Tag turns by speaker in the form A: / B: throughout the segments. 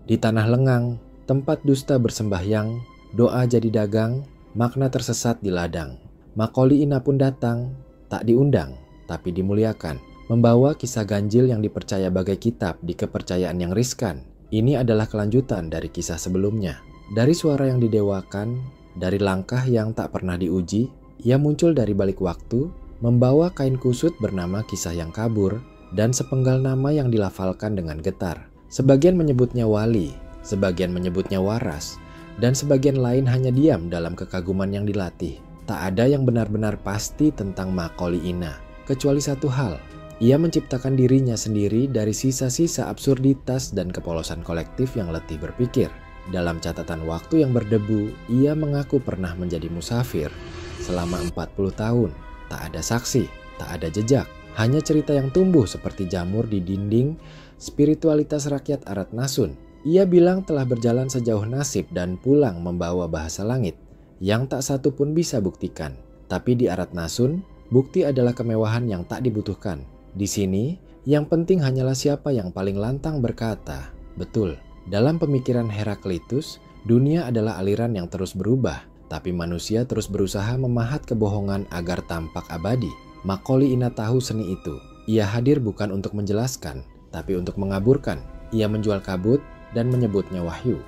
A: Di tanah lengang, tempat dusta bersembahyang, doa jadi dagang, makna tersesat di ladang. Macaulay Ina pun datang, tak diundang, tapi dimuliakan. Membawa kisah ganjil yang dipercaya bagai kitab di kepercayaan yang riskan. Ini adalah kelanjutan dari kisah sebelumnya. Dari suara yang didewakan, dari langkah yang tak pernah diuji, ia muncul dari balik waktu, membawa kain kusut bernama kisah yang kabur, dan sepenggal nama yang dilafalkan dengan getar. Sebagian menyebutnya wali, sebagian menyebutnya waras, dan sebagian lain hanya diam dalam kekaguman yang dilatih. Tak ada yang benar-benar pasti tentang Macaulay Ina, kecuali satu hal. Ia menciptakan dirinya sendiri dari sisa-sisa absurditas dan kepolosan kolektif yang letih berpikir. Dalam catatan waktu yang berdebu, ia mengaku pernah menjadi musafir selama 40 tahun. Tak ada saksi, tak ada jejak, hanya cerita yang tumbuh seperti jamur di dinding spiritualitas rakyat Arat Nasun. Ia bilang telah berjalan sejauh nasib dan pulang membawa bahasa langit yang tak satu pun bisa buktikan. Tapi di Arat Nasun, bukti adalah kemewahan yang tak dibutuhkan. Di sini, yang penting hanyalah siapa yang paling lantang berkata, betul. Dalam pemikiran Heraklitus, dunia adalah aliran yang terus berubah, tapi manusia terus berusaha memahat kebohongan agar tampak abadi. Macaulay Ina tahu seni itu. Ia hadir bukan untuk menjelaskan, tapi untuk mengaburkan. Ia menjual kabut dan menyebutnya wahyu.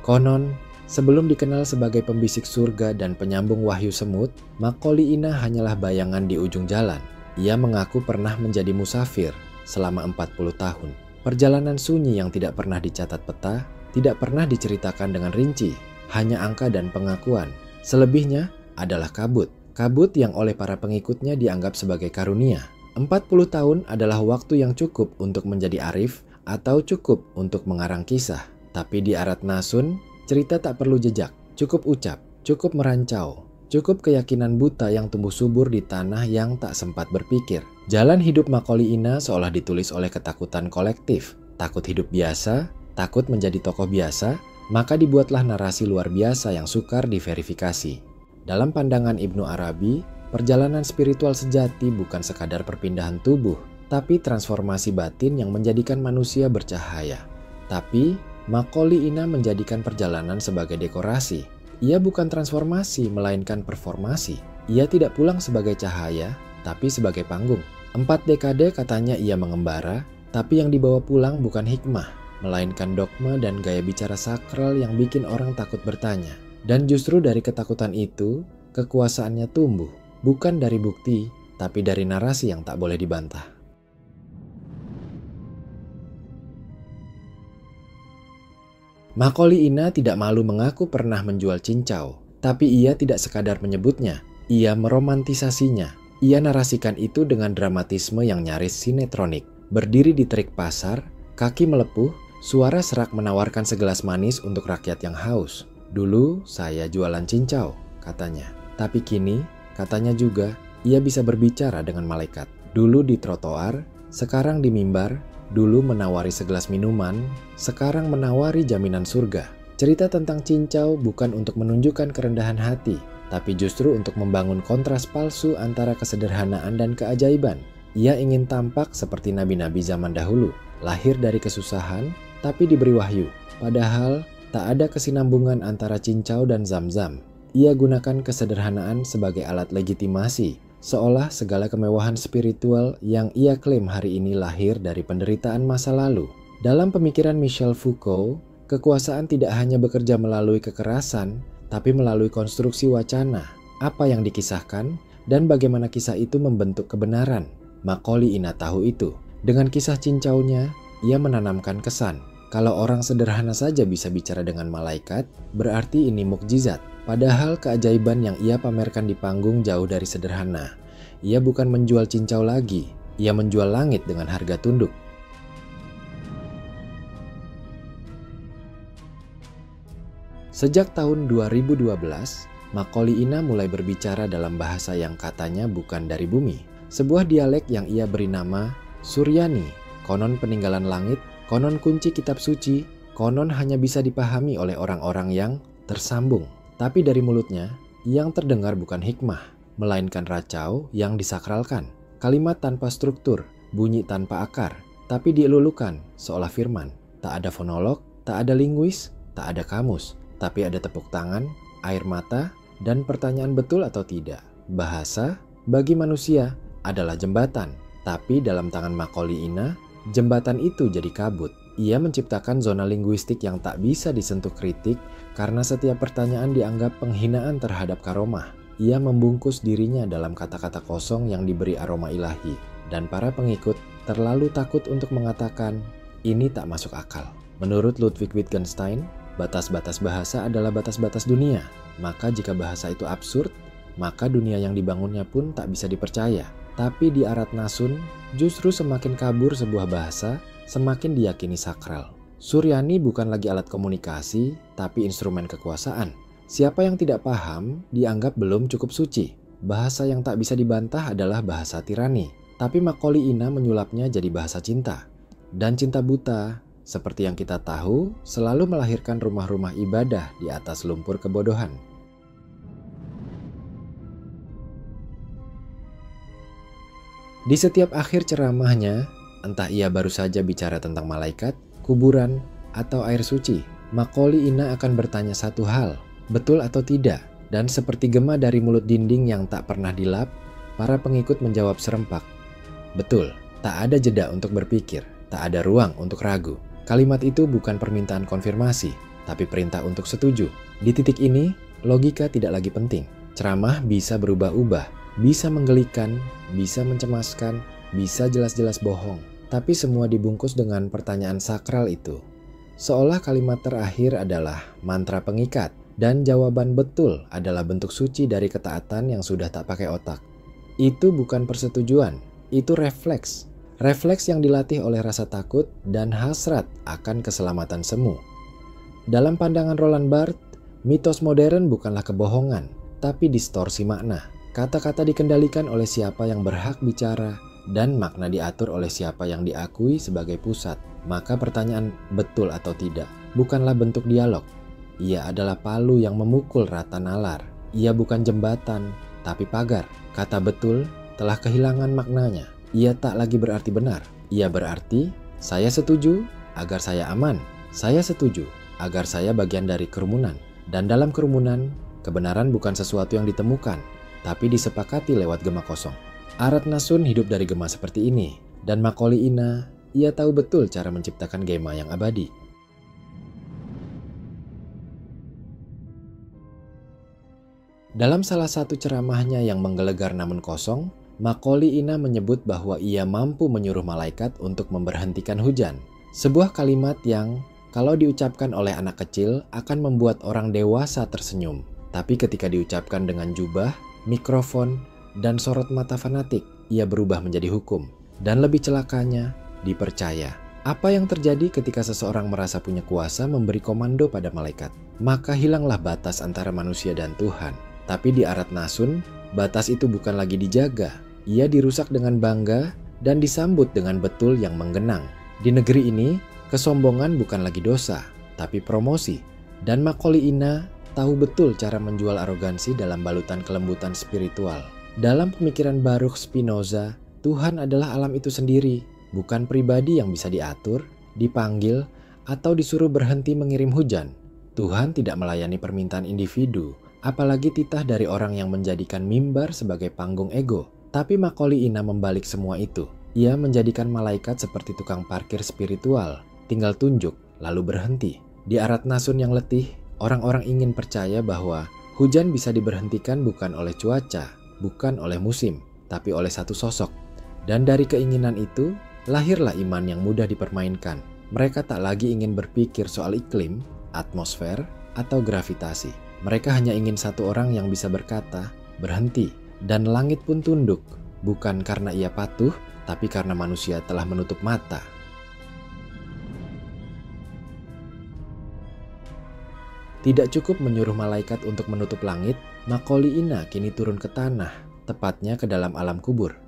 A: Konon, sebelum dikenal sebagai pembisik surga dan penyambung wahyu semut, Macaulay Ina hanyalah bayangan di ujung jalan. Ia mengaku pernah menjadi musafir selama 40 tahun. Perjalanan sunyi yang tidak pernah dicatat peta, tidak pernah diceritakan dengan rinci, hanya angka dan pengakuan. Selebihnya adalah kabut. Kabut yang oleh para pengikutnya dianggap sebagai karunia. 40 tahun adalah waktu yang cukup untuk menjadi arif atau cukup untuk mengarang kisah. Tapi di Arat Nasun, cerita tak perlu jejak, cukup ucap, cukup merancau, cukup keyakinan buta yang tumbuh subur di tanah yang tak sempat berpikir. Jalan hidup Macaulay Ina seolah ditulis oleh ketakutan kolektif. Takut hidup biasa, takut menjadi tokoh biasa, maka dibuatlah narasi luar biasa yang sukar diverifikasi. Dalam pandangan Ibnu Arabi, perjalanan spiritual sejati bukan sekadar perpindahan tubuh, tapi transformasi batin yang menjadikan manusia bercahaya. Tapi Macaulay Ina menjadikan perjalanan sebagai dekorasi. Ia bukan transformasi, melainkan performasi. Ia tidak pulang sebagai cahaya, tapi sebagai panggung. 4 dekade katanya ia mengembara, tapi yang dibawa pulang bukan hikmah, melainkan dogma dan gaya bicara sakral yang bikin orang takut bertanya. Dan justru dari ketakutan itu, kekuasaannya tumbuh, bukan dari bukti, tapi dari narasi yang tak boleh dibantah. Macaulay Ina tidak malu mengaku pernah menjual cincau, tapi ia tidak sekadar menyebutnya, ia meromantisasinya. Ia narasikan itu dengan dramatisme yang nyaris sinetronik. Berdiri di terik pasar, kaki melepuh, suara serak menawarkan segelas manis untuk rakyat yang haus. Dulu saya jualan cincau, katanya. Tapi kini, katanya juga, ia bisa berbicara dengan malaikat. Dulu di trotoar, sekarang di mimbar. Dulu menawari segelas minuman, sekarang menawari jaminan surga. Cerita tentang cincau bukan untuk menunjukkan kerendahan hati, tapi justru untuk membangun kontras palsu antara kesederhanaan dan keajaiban. Ia ingin tampak seperti nabi-nabi zaman dahulu, lahir dari kesusahan, tapi diberi wahyu. Padahal, tak ada kesinambungan antara cincau dan zam-zam. Ia gunakan kesederhanaan sebagai alat legitimasi, seolah segala kemewahan spiritual yang ia klaim hari ini lahir dari penderitaan masa lalu. Dalam pemikiran Michel Foucault, kekuasaan tidak hanya bekerja melalui kekerasan, tapi melalui konstruksi wacana, apa yang dikisahkan, dan bagaimana kisah itu membentuk kebenaran. Macaulay Ina tahu itu. Dengan kisah cincaunya, ia menanamkan kesan. Kalau orang sederhana saja bisa bicara dengan malaikat, berarti ini mukjizat. Padahal keajaiban yang ia pamerkan di panggung jauh dari sederhana. Ia bukan menjual cincau lagi, ia menjual langit dengan harga tunduk. Sejak tahun 2012, Macaulay Ina mulai berbicara dalam bahasa yang katanya bukan dari bumi. Sebuah dialek yang ia beri nama Suryani, konon peninggalan langit, konon kunci kitab suci, konon hanya bisa dipahami oleh orang-orang yang tersambung. Tapi dari mulutnya, yang terdengar bukan hikmah, melainkan racau yang disakralkan. kalimat tanpa struktur, bunyi tanpa akar, tapi dielulukan seolah firman. Tak ada fonolog, tak ada linguis, tak ada kamus, tapi ada tepuk tangan, air mata, dan pertanyaan betul atau tidak. Bahasa bagi manusia adalah jembatan, tapi dalam tangan Macaulay Ina, jembatan itu jadi kabut. Ia menciptakan zona linguistik yang tak bisa disentuh kritik karena setiap pertanyaan dianggap penghinaan terhadap karomah. Ia membungkus dirinya dalam kata-kata kosong yang diberi aroma ilahi, dan para pengikut terlalu takut untuk mengatakan, ini tak masuk akal. Menurut Ludwig Wittgenstein, batas-batas bahasa adalah batas-batas dunia. Maka jika bahasa itu absurd, maka dunia yang dibangunnya pun tak bisa dipercaya. Tapi di Arat Nasun, justru semakin kabur sebuah bahasa, semakin diyakini sakral. Suryani bukan lagi alat komunikasi, tapi instrumen kekuasaan. Siapa yang tidak paham, dianggap belum cukup suci. Bahasa yang tak bisa dibantah adalah bahasa tirani. Tapi Macaulay Ina menyulapnya jadi bahasa cinta. Dan cinta buta, seperti yang kita tahu, selalu melahirkan rumah-rumah ibadah di atas lumpur kebodohan. Di setiap akhir ceramahnya, entah ia baru saja bicara tentang malaikat, kuburan, atau air suci, Macaulay Ina akan bertanya satu hal, betul atau tidak? Dan seperti gema dari mulut dinding yang tak pernah dilap, para pengikut menjawab serempak, betul. Tak ada jeda untuk berpikir, tak ada ruang untuk ragu. Kalimat itu bukan permintaan konfirmasi, tapi perintah untuk setuju. Di titik ini, logika tidak lagi penting. Ceramah bisa berubah-ubah, bisa menggelikan, bisa mencemaskan, bisa jelas-jelas bohong. Tapi semua dibungkus dengan pertanyaan sakral itu. Seolah kalimat terakhir adalah mantra pengikat, dan jawaban betul adalah bentuk suci dari ketaatan yang sudah tak pakai otak. Itu bukan persetujuan, itu refleks. Refleks yang dilatih oleh rasa takut dan hasrat akan keselamatan semu. Dalam pandangan Roland Barthes, mitos modern bukanlah kebohongan, tapi distorsi makna. Kata-kata dikendalikan oleh siapa yang berhak bicara, dan makna diatur oleh siapa yang diakui sebagai pusat. Maka pertanyaan betul atau tidak bukanlah bentuk dialog. Ia adalah palu yang memukul rata nalar. Ia bukan jembatan, tapi pagar. Kata betul telah kehilangan maknanya. Ia tak lagi berarti benar. Ia berarti, saya setuju agar saya aman. Saya setuju agar saya bagian dari kerumunan. Dan dalam kerumunan, kebenaran bukan sesuatu yang ditemukan, tapi disepakati lewat gema kosong. Arat Nasun hidup dari gema seperti ini. Dan Macaulay Ina, ia tahu betul cara menciptakan gema yang abadi. Dalam salah satu ceramahnya yang menggelegar namun kosong, Macaulay Ina menyebut bahwa ia mampu menyuruh malaikat untuk memberhentikan hujan. Sebuah kalimat yang, kalau diucapkan oleh anak kecil, akan membuat orang dewasa tersenyum. Tapi ketika diucapkan dengan jubah, mikrofon, dan sorot mata fanatik, ia berubah menjadi hukum. Dan lebih celakanya, dipercaya. Apa yang terjadi ketika seseorang merasa punya kuasa memberi komando pada malaikat? Maka hilanglah batas antara manusia dan Tuhan. Tapi di Arat Nasun, batas itu bukan lagi dijaga. Ia dirusak dengan bangga dan disambut dengan betul yang menggenang. Di negeri ini, kesombongan bukan lagi dosa, tapi promosi. Dan Macaulay Ina tahu betul cara menjual arogansi dalam balutan kelembutan spiritual. Dalam pemikiran Baruch Spinoza, Tuhan adalah alam itu sendiri, bukan pribadi yang bisa diatur, dipanggil, atau disuruh berhenti mengirim hujan. Tuhan tidak melayani permintaan individu, apalagi titah dari orang yang menjadikan mimbar sebagai panggung ego. Tapi Macaulay Ina membalik semua itu. Ia menjadikan malaikat seperti tukang parkir spiritual, tinggal tunjuk, lalu berhenti. Di Arat Nasun yang letih, orang-orang ingin percaya bahwa hujan bisa diberhentikan bukan oleh cuaca, bukan oleh musim, tapi oleh satu sosok. Dan dari keinginan itu, lahirlah iman yang mudah dipermainkan. Mereka tak lagi ingin berpikir soal iklim, atmosfer, atau gravitasi. Mereka hanya ingin satu orang yang bisa berkata, berhenti, dan langit pun tunduk, bukan karena ia patuh, tapi karena manusia telah menutup mata. Tidak cukup menyuruh malaikat untuk menutup langit, Macaulay Ina kini turun ke tanah, tepatnya ke dalam alam kubur.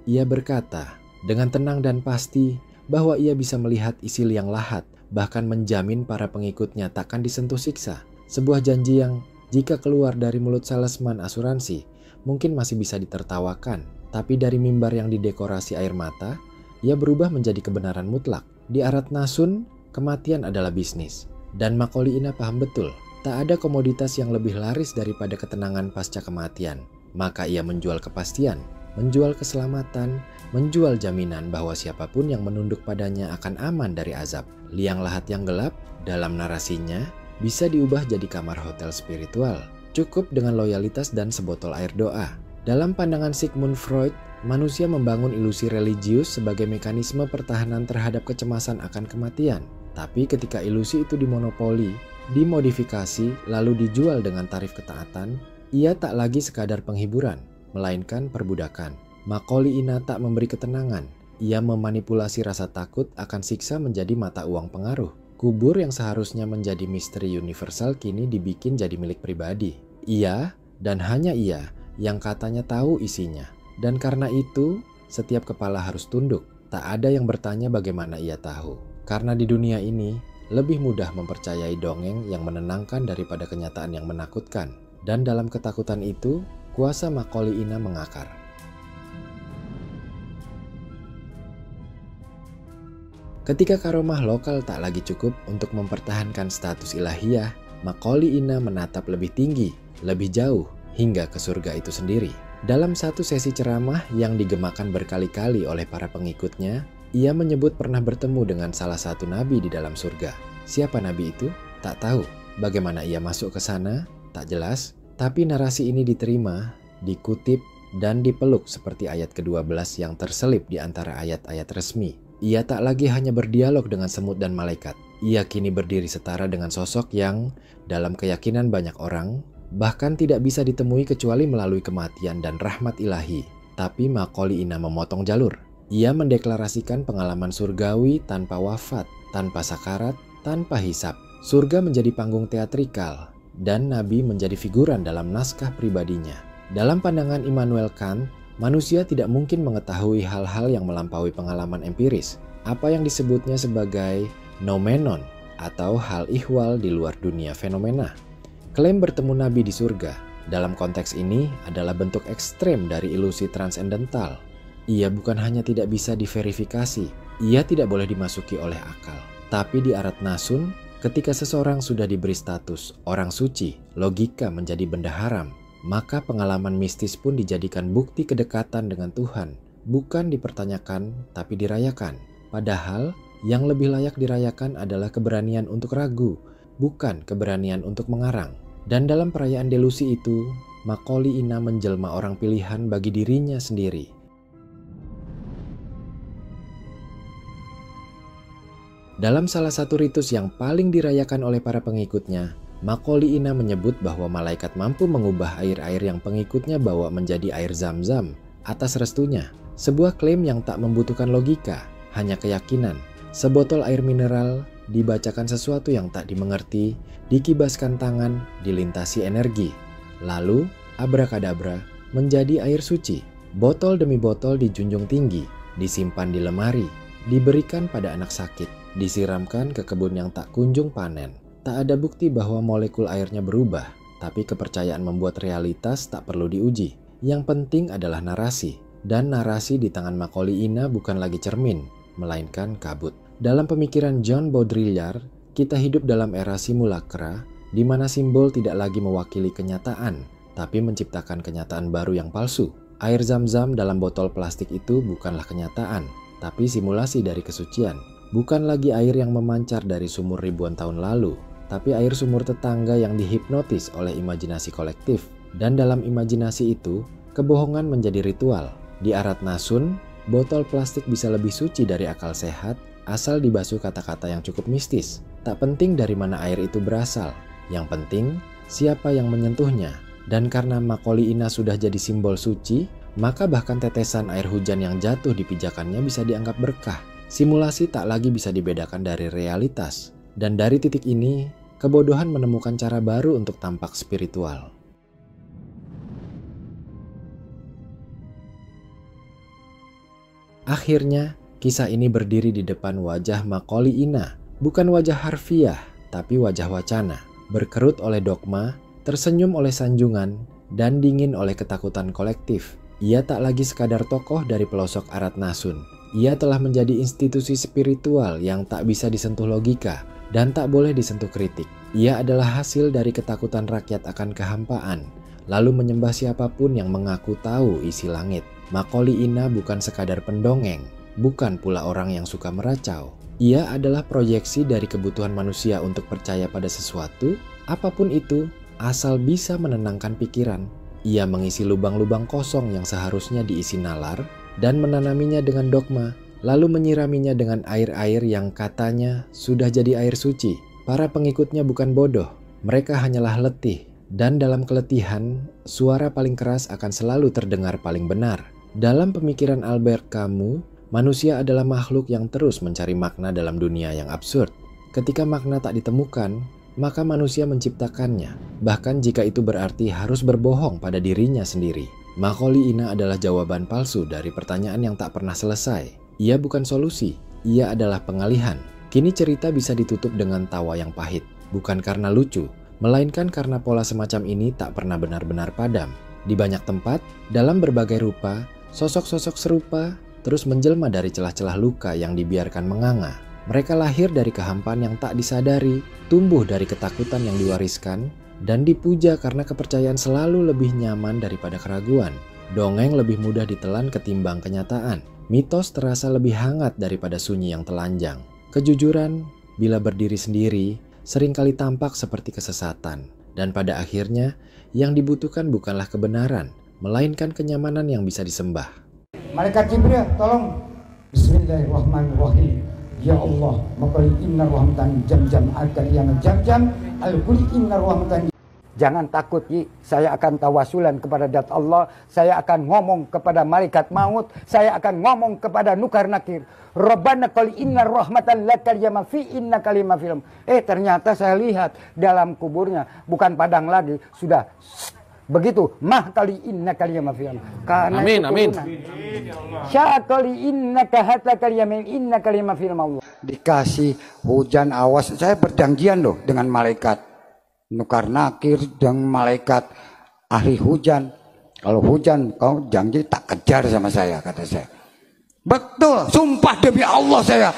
A: Ia berkata, dengan tenang dan pasti, bahwa ia bisa melihat isi liang lahat, bahkan menjamin para pengikutnya takkan disentuh siksa. Sebuah janji yang jika keluar dari mulut salesman asuransi mungkin masih bisa ditertawakan, Tapi dari mimbar yang didekorasi air mata, ia berubah menjadi kebenaran mutlak. Di Arat Nasun, kematian adalah bisnis. Dan Macaulay Ina paham betul, tak ada komoditas yang lebih laris daripada ketenangan pasca kematian. Maka ia menjual kepastian, menjual keselamatan, menjual jaminan bahwa siapapun yang menunduk padanya akan aman dari azab. Liang lahat yang gelap, dalam narasinya, bisa diubah jadi kamar hotel spiritual. Cukup dengan loyalitas dan sebotol air doa. Dalam pandangan Sigmund Freud, manusia membangun ilusi religius sebagai mekanisme pertahanan terhadap kecemasan akan kematian. Tapi ketika ilusi itu dimonopoli, dimodifikasi, lalu dijual dengan tarif ketaatan, ia tak lagi sekadar penghiburan, melainkan perbudakan. Macaulay Ina tak memberi ketenangan. Ia memanipulasi rasa takut akan siksa menjadi mata uang pengaruh. Kubur yang seharusnya menjadi misteri universal kini dibikin jadi milik pribadi. Ia, dan hanya ia, yang katanya tahu isinya. Dan karena itu, setiap kepala harus tunduk. Tak ada yang bertanya bagaimana ia tahu. Karena di dunia ini, lebih mudah mempercayai dongeng yang menenangkan daripada kenyataan yang menakutkan. Dan dalam ketakutan itu, kuasa Macaulay Ina mengakar. Ketika karomah lokal tak lagi cukup untuk mempertahankan status ilahiyah, Macaulay Ina menatap lebih tinggi, lebih jauh, hingga ke surga itu sendiri. Dalam satu sesi ceramah yang digemakan berkali-kali oleh para pengikutnya, ia menyebut pernah bertemu dengan salah satu nabi di dalam surga. Siapa nabi itu? Tak tahu. Bagaimana ia masuk ke sana? Tak jelas. Tapi narasi ini diterima, dikutip, dan dipeluk seperti ayat ke-12 yang terselip di antara ayat-ayat resmi. Ia tak lagi hanya berdialog dengan semut dan malaikat. Ia kini berdiri setara dengan sosok yang, dalam keyakinan banyak orang, bahkan tidak bisa ditemui kecuali melalui kematian dan rahmat ilahi. Tapi Macaulay Ina memotong jalur. Ia mendeklarasikan pengalaman surgawi tanpa wafat, tanpa sakarat, tanpa hisab. Surga menjadi panggung teatrikal, dan Nabi menjadi figuran dalam naskah pribadinya. Dalam pandangan Immanuel Kant, manusia tidak mungkin mengetahui hal-hal yang melampaui pengalaman empiris, apa yang disebutnya sebagai noumenon atau hal ihwal di luar dunia fenomena. Klaim bertemu Nabi di surga dalam konteks ini adalah bentuk ekstrem dari ilusi transendental. Ia bukan hanya tidak bisa diverifikasi, ia tidak boleh dimasuki oleh akal. Tapi di Arat Nasun, ketika seseorang sudah diberi status orang suci, logika menjadi benda haram, maka pengalaman mistis pun dijadikan bukti kedekatan dengan Tuhan, bukan dipertanyakan tapi dirayakan. Padahal yang lebih layak dirayakan adalah keberanian untuk ragu, bukan keberanian untuk mengarang. Dan dalam perayaan delusi itu, Macaulay Ina menjelma orang pilihan bagi dirinya sendiri. Dalam salah satu ritus yang paling dirayakan oleh para pengikutnya, Macaulay Ina menyebut bahwa malaikat mampu mengubah air-air yang pengikutnya bawa menjadi air zam-zam atas restunya. Sebuah klaim yang tak membutuhkan logika, hanya keyakinan. Sebotol air mineral, dibacakan sesuatu yang tak dimengerti, dikibaskan tangan, dilintasi energi. Lalu, abrakadabra, menjadi air suci. Botol demi botol dijunjung tinggi, disimpan di lemari, diberikan pada anak sakit, disiramkan ke kebun yang tak kunjung panen. Tak ada bukti bahwa molekul airnya berubah, tapi kepercayaan membuat realitas tak perlu diuji. Yang penting adalah narasi, dan narasi di tangan Macaulay Ina bukan lagi cermin, melainkan kabut. Dalam pemikiran John Baudrillard, kita hidup dalam era simulakra, di mana simbol tidak lagi mewakili kenyataan, tapi menciptakan kenyataan baru yang palsu. Air zam-zam dalam botol plastik itu bukanlah kenyataan, tapi simulasi dari kesucian. Bukan lagi air yang memancar dari sumur ribuan tahun lalu, tapi air sumur tetangga yang dihipnotis oleh imajinasi kolektif. Dan dalam imajinasi itu, kebohongan menjadi ritual. Di Arat Nasun, botol plastik bisa lebih suci dari akal sehat, asal dibasuh kata-kata yang cukup mistis. Tak penting dari mana air itu berasal, yang penting siapa yang menyentuhnya. Dan karena Macaulay Ina sudah jadi simbol suci, maka bahkan tetesan air hujan yang jatuh di pijakannya bisa dianggap berkah. Simulasi tak lagi bisa dibedakan dari realitas. Dan dari titik ini, kebodohan menemukan cara baru untuk tampak spiritual. Akhirnya, kisah ini berdiri di depan wajah Macaulay Ina. Bukan wajah harfiah, tapi wajah wacana. Berkerut oleh dogma, tersenyum oleh sanjungan, dan dingin oleh ketakutan kolektif. Ia tak lagi sekadar tokoh dari pelosok Arat Nasun. Ia telah menjadi institusi spiritual yang tak bisa disentuh logika dan tak boleh disentuh kritik. Ia adalah hasil dari ketakutan rakyat akan kehampaan, lalu menyembah siapapun yang mengaku tahu isi langit. Macaulay Ina bukan sekadar pendongeng, bukan pula orang yang suka meracau. Ia adalah proyeksi dari kebutuhan manusia untuk percaya pada sesuatu, apapun itu, asal bisa menenangkan pikiran. Ia mengisi lubang-lubang kosong yang seharusnya diisi nalar dan menanaminya dengan dogma, lalu menyiraminya dengan air-air yang katanya sudah jadi air suci. Para pengikutnya bukan bodoh, mereka hanyalah letih, dan dalam keletihan, suara paling keras akan selalu terdengar paling benar. Dalam pemikiran Albert Camus, manusia adalah makhluk yang terus mencari makna dalam dunia yang absurd. Ketika makna tak ditemukan, maka manusia menciptakannya, bahkan jika itu berarti harus berbohong pada dirinya sendiri. Macaulay Ina adalah jawaban palsu dari pertanyaan yang tak pernah selesai. Ia bukan solusi, ia adalah pengalihan. Kini cerita bisa ditutup dengan tawa yang pahit, bukan karena lucu, melainkan karena pola semacam ini tak pernah benar-benar padam. Di banyak tempat, dalam berbagai rupa, sosok-sosok serupa terus menjelma dari celah-celah luka yang dibiarkan menganga. Mereka lahir dari kehampaan yang tak disadari, tumbuh dari ketakutan yang diwariskan, dan dipuja karena kepercayaan selalu lebih nyaman daripada keraguan. Dongeng lebih mudah ditelan ketimbang kenyataan. Mitos terasa lebih hangat daripada sunyi yang telanjang. Kejujuran, bila berdiri sendiri, seringkali tampak seperti kesesatan. Dan pada akhirnya, yang dibutuhkan bukanlah kebenaran, melainkan kenyamanan yang bisa disembah.
B: Malaikat Jibril, tolong. Bismillahirrahmanirrahim. Ya Allah, Macaulay Ina rahmatan jam-jam al-kariyana jam-jam al-kuli inna rahmatan. Jangan takut, Yi. Saya akan tawasulan kepada Dat Allah. Saya akan ngomong kepada malaikat maut. Saya akan ngomong kepada nukar nakir. Rabbana qali inna rahmatan lakal yama fi inna kalima film. Ternyata saya lihat dalam kuburnya bukan padang lagi, sudah begitu. Mah kali inna kalima film.
C: Amin, amin.
B: Syakali inna kahata kaliyamin inna kalima film Allah. Dikasih hujan awas. Saya berjanjian loh dengan malaikat nukar nakir dan malaikat ahli hujan. Kalau hujan kau janji tak kejar sama saya, kata saya. Betul, sumpah demi Allah saya.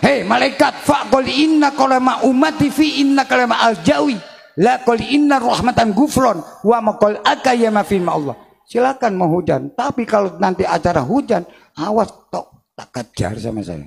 B: Hei malaikat, faqul inna kalama umati fi inna kalama aljawi la qul inna rahmatan gufron wa maqul akayama fi Allah. Silakan mau hujan, tapi kalau nanti acara hujan awas tok tak kejar sama saya.